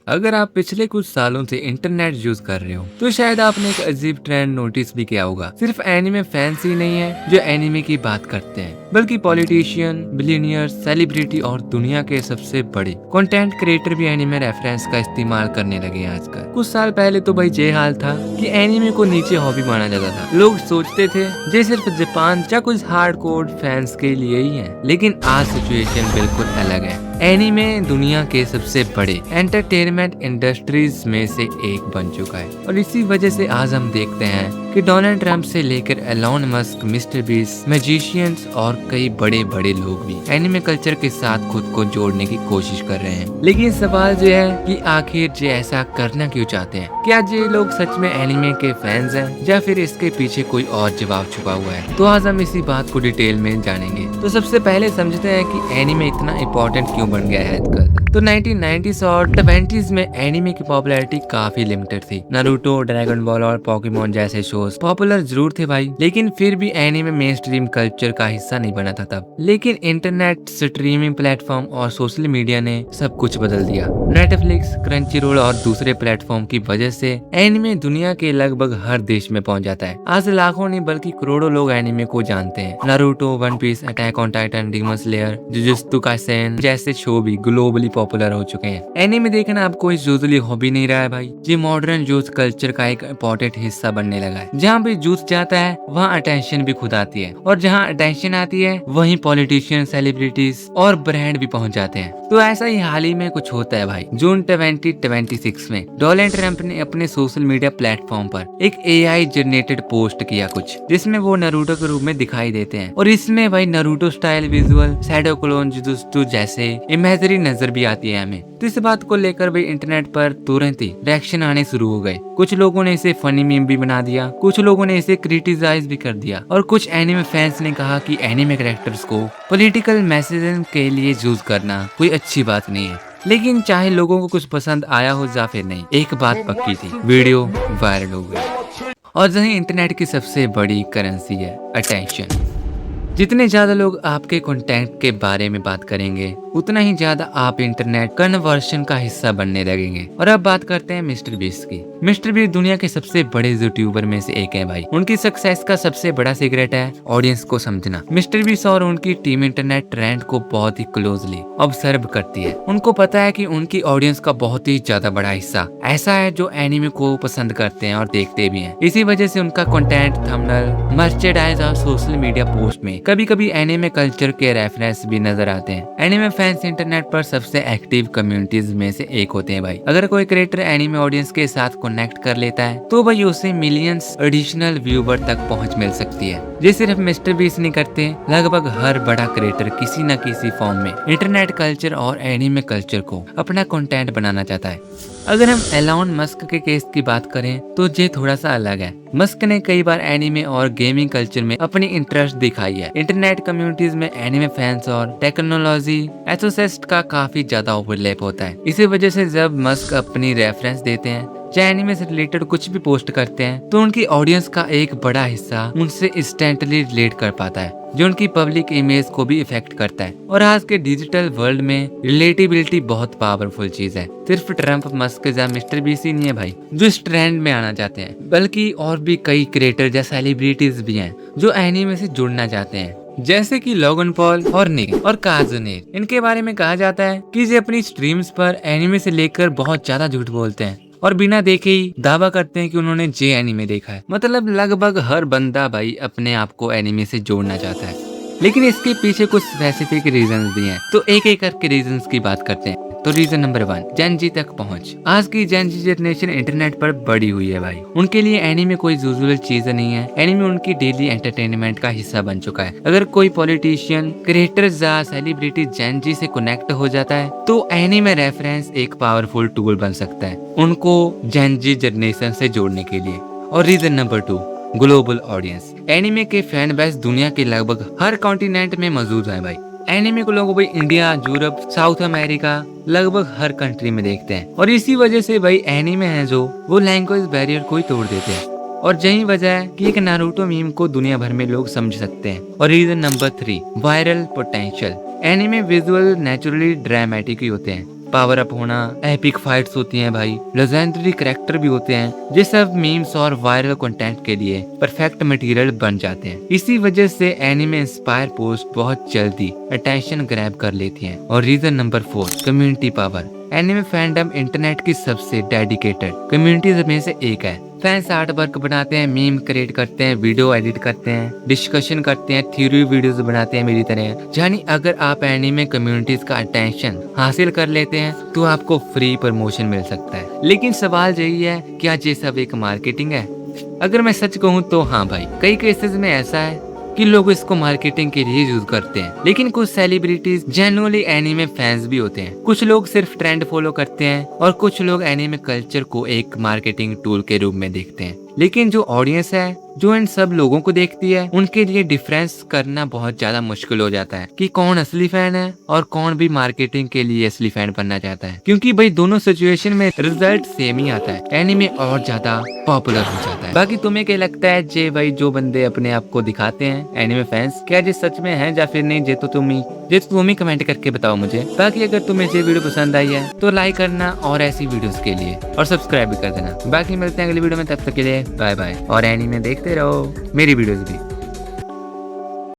अगर आप पिछले कुछ सालों से इंटरनेट यूज कर रहे हो तो शायद आपने एक अजीब ट्रेंड नोटिस भी किया होगा। सिर्फ एनिमे फैंस ही नहीं है जो एनिमे की बात करते हैं, बल्कि पॉलिटिशियन, बिलियनियर्स, सेलिब्रिटी और दुनिया के सबसे बड़े कंटेंट क्रिएटर भी एनिमे रेफरेंस का इस्तेमाल करने लगे हैं आजकल। कुछ साल पहले तो भाई ये हाल था कि एनिमे को नीचे हॉबी माना जाता था। लोग सोचते थे ये सिर्फ जापान या कुछ हार्डकोर फैंस के लिए ही है, लेकिन आज सिचुएशन बिल्कुल अलग है। एनिमे दुनिया के सबसे बड़े एंटरटेनमेंट इंडस्ट्रीज में से एक बन चुका है और इसी वजह से आज हम देखते हैं कि डोनाल्ड ट्रंप से लेकर Elon Musk, Mister Beast, magicians और कई बड़े बड़े लोग भी एनिमे कल्चर के साथ खुद को जोड़ने की कोशिश कर रहे हैं। लेकिन सवाल जो है कि आखिर ये ऐसा करना क्यों चाहते हैं? क्या ये लोग सच में एनिमे के फैंस हैं या फिर इसके पीछे कोई और जवाब छुपा हुआ है? तो आज हम इसी बात को डिटेल में जानेंगे। तो सबसे पहले समझते हैं कि एनिमे इतना इम्पोर्टेंट क्यों बन गया है आजकल। तो 1990s और 20s में एनिमे की पॉपुलैरिटी काफी लिमिटेड थी। नारुतो, ड्रैगन बॉल और पोकेमोन जैसे शोज पॉपुलर जरूर थे भाई, लेकिन फिर भी एनिमे मेन स्ट्रीम कल्चर का हिस्सा नहीं बना था तब। लेकिन इंटरनेट, स्ट्रीमिंग प्लेटफॉर्म और सोशल मीडिया ने सब कुछ बदल दिया। नेटफ्लिक्स, क्रंचीरोल और दूसरे प्लेटफॉर्म की वजह से एनिमे दुनिया के लगभग हर देश में पहुंच जाता है। आज लाखों नहीं बल्कि करोड़ों लोग एनिमे को जानते हैं। Naruto, One Piece, Attack on Titan, Demon Slayer, Jujutsu Kaisen जैसे शो भी ग्लोबली पॉपुलर हो चुके हैं। एनिमे देखना अब कोई यूजुअली हॉबी नहीं रहा है भाई, ये मॉडर्न यूथ कल्चर का एक इम्पोर्टेंट हिस्सा बनने लगा है। जहाँ भी यूथ जाता है वहाँ अटेंशन भी खुद आती है, और जहाँ अटेंशन आती है वहीं पॉलिटिशियन, सेलिब्रिटीज और ब्रांड भी पहुँच जाते हैं। तो ऐसा ही हाल ही में कुछ होता है भाई। जून 2026 में डोनाल्ड ट्रंप ने अपने सोशल मीडिया प्लेटफॉर्म पर एक AI जनरेटेड पोस्ट किया कुछ, जिसमें वो नारुतो के रूप में दिखाई देते हैं, और इसमें भाई Naruto style visual, shadow clone, jujutsu जैसे इमेजरी नजर भी आती है हमें। तो इस बात को लेकर भाई इंटरनेट पर तुरंत ही रिएक्शन आने शुरू हो गए। कुछ लोगों ने इसे फनी मीम भी बना दिया, कुछ लोगों ने इसे क्रिटिसाइज भी कर दिया, और कुछ एनिमे फैंस ने कहा कि एनिमे कैरेक्टर्स को पॉलिटिकल मैसेजिंग के लिए यूज करना कोई अच्छी बात नहीं है। लेकिन चाहे लोगों को कुछ पसंद आया हो या फिर नहीं, एक बात पक्की थी, वीडियो वायरल हो गई। और यही इंटरनेट की सबसे बड़ी करेंसी है, अटेंशन। जितने ज्यादा लोग आपके कंटेंट के बारे में बात करेंगे, उतना ही ज्यादा आप इंटरनेट कन्वर्शन का हिस्सा बनने लगेंगे। और अब बात करते हैं मिस्टर बीस्ट की। मिस्टर बीस्ट दुनिया के सबसे बड़े यूट्यूबर में से एक है भाई। उनकी सक्सेस का सबसे बड़ा सीक्रेट है ऑडियंस को समझना। मिस्टर बीस्ट और उनकी टीम इंटरनेट ट्रेंड को बहुत ही क्लोजली ऑब्जर्व करती है। उनको पता है कि उनकी ऑडियंस का बहुत ही ज्यादा बड़ा हिस्सा ऐसा है जो एनिमे को पसंद करते हैं और देखते भी हैं। इसी वजह से उनका कंटेंट, थंबनेल, मर्चेंडाइज और सोशल मीडिया पोस्ट में कभी कभी एनिमे कल्चर के रेफरेंस भी नजर आते हैं। एनिमे फैंस इंटरनेट पर सबसे एक्टिव कम्युनिटीज में से एक होते हैं भाई। अगर कोई क्रिएटर एनिमे ऑडियंस के साथ कनेक्ट कर लेता है तो भाई उसे मिलियंस एडिशनल व्यूवर तक पहुंच मिल सकती है। ये सिर्फ मिस्टर बीस्ट नहीं करते, लगभग हर बड़ा क्रिएटर किसी न किसी फॉर्म में इंटरनेट कल्चर और एनिमे कल्चर को अपना कंटेंट बनाना चाहता है। अगर हम एलोन मस्क के केस की बात करें तो ये थोड़ा सा अलग है। मस्क ने कई बार एनिमे और गेमिंग कल्चर में अपनी इंटरेस्ट दिखाई है। इंटरनेट कम्युनिटीज में एनिमे फैंस और टेक्नोलॉजी एंथुसियास्ट का काफी ज्यादा ओवरलैप होता है। इसी वजह से जब मस्क अपनी रेफरेंस देते हैं या एनिमे से रिलेटेड कुछ भी पोस्ट करते हैं तो उनकी ऑडियंस का एक बड़ा हिस्सा उनसे इंस्टेंटली रिलेट कर पाता है, जो उनकी पब्लिक इमेज को भी इफेक्ट करता है। और आज के डिजिटल वर्ल्ड में रिलेटेबिलिटी बहुत पावरफुल चीज है। सिर्फ ट्रम्प, मस्क या मिस्टर बीस्ट ही नहीं है भाई जो इस ट्रेंड में आना चाहते हैं, बल्कि और भी कई क्रिएटर या सेलिब्रिटीज भी हैं जो एनिमे से जुड़ना चाहते हैं, जैसे कि लोगन पॉल और निक और काजुनेर। इनके बारे में कहा जाता है कि ये अपनी स्ट्रीम्स पर एनिमे से लेकर बहुत ज्यादा झूठ बोलते हैं और बिना देखे ही दावा करते हैं कि उन्होंने जे एनिमे देखा है। मतलब लगभग हर बंदा भाई अपने आप को एनिमे से जोड़ना चाहता है, लेकिन इसके पीछे कुछ स्पेसिफिक रीजंस भी हैं। तो एक एक करके रीजंस की बात करते हैं। तो रीजन नंबर 1, जेन जी तक पहुंच। आज की जेन जी जनरेशन इंटरनेट पर बड़ी हुई है भाई। उनके लिए एनिमे कोई यूजुअल चीज नहीं है। एनिमे उनकी डेली एंटरटेनमेंट का हिस्सा बन चुका है। अगर कोई पॉलिटिशियन, क्रिएटर या सेलिब्रिटी जेन जी से कनेक्ट हो जाता है तो एनिमे रेफरेंस एक पावरफुल टूल बन सकता है उनको जेन जी जनरेशन से जोड़ने के लिए। और reason number 2, global audience. Anime के फैन बेस दुनिया के लगभग हर कॉन्टिनेंट में मौजूद है भाई। एनिमे को लोग भाई इंडिया, यूरोप, साउथ अमेरिका, लगभग हर कंट्री में देखते हैं। और इसी वजह से भाई एनिमे है जो वो लैंग्वेज बैरियर को ही तोड़ देते हैं। और यही वजह है कि एक नारुतो मीम को दुनिया भर में लोग समझ सकते हैं। और reason number 3, viral potential. Anime visual naturally dramatic ही होते हैं, पावर अप होना, एपिक फाइट्स होती हैं भाई, लेजेंडरी कैरेक्टर भी होते हैं, ये सब मीम्स और वायरल कंटेंट के लिए परफेक्ट मटेरियल बन जाते हैं। इसी वजह से एनिमे इंस्पायर पोस्ट बहुत जल्दी अटेंशन ग्रैब कर लेती हैं। और reason number 4, community power. Anime fandom internet की सबसे डेडिकेटेड कम्युनिटीज में से एक है। फैंस आर्ट वर्क बनाते हैं, मीम क्रिएट करते हैं, वीडियो एडिट करते हैं, डिस्कशन करते हैं, थ्योरी वीडियोस बनाते हैं मेरी तरह। यानी अगर आप एनिमे कम्युनिटीज का अटेंशन हासिल कर लेते हैं तो आपको फ्री प्रमोशन मिल सकता है। लेकिन सवाल यही है, क्या ये सब एक मार्केटिंग है? अगर मैं सच कहूँ तो हाँ भाई, कई केसेस में ऐसा है कि लोग इसको मार्केटिंग के लिए यूज करते हैं। लेकिन कुछ सेलिब्रिटीज जेन्युइनली एनीमे फैंस भी होते हैं। कुछ लोग सिर्फ ट्रेंड फॉलो करते हैं और कुछ लोग एनीमे कल्चर को एक मार्केटिंग टूल के रूप में देखते हैं। लेकिन जो ऑडियंस है, जो इन सब लोगों को देखती है, उनके लिए डिफरेंस करना बहुत ज्यादा मुश्किल हो जाता है कि कौन असली फैन है और कौन भी मार्केटिंग के लिए असली फैन बनना चाहता है। क्योंकि भाई दोनों सिचुएशन में रिजल्ट सेम ही आता है, एनीमे और ज्यादा पॉपुलर हो जाता है। बाकी तुम्हें क्या लगता है जे भाई जो बंदे अपने आप को दिखाते हैं एनीमे फैंस, क्या ये सच में है या फिर नहीं? जे तो तुम ही कमेंट करके बताओ मुझे। बाकी अगर तुम्हें ये वीडियो पसंद आई है तो लाइक करना और ऐसी वीडियोस के लिए, और सब्सक्राइब भी कर देना। बाकी मिलते हैं अगली वीडियो में, तब तक के लिए बाय बाय। और एनीमे देखते रहो, मेरी वीडियोस भी।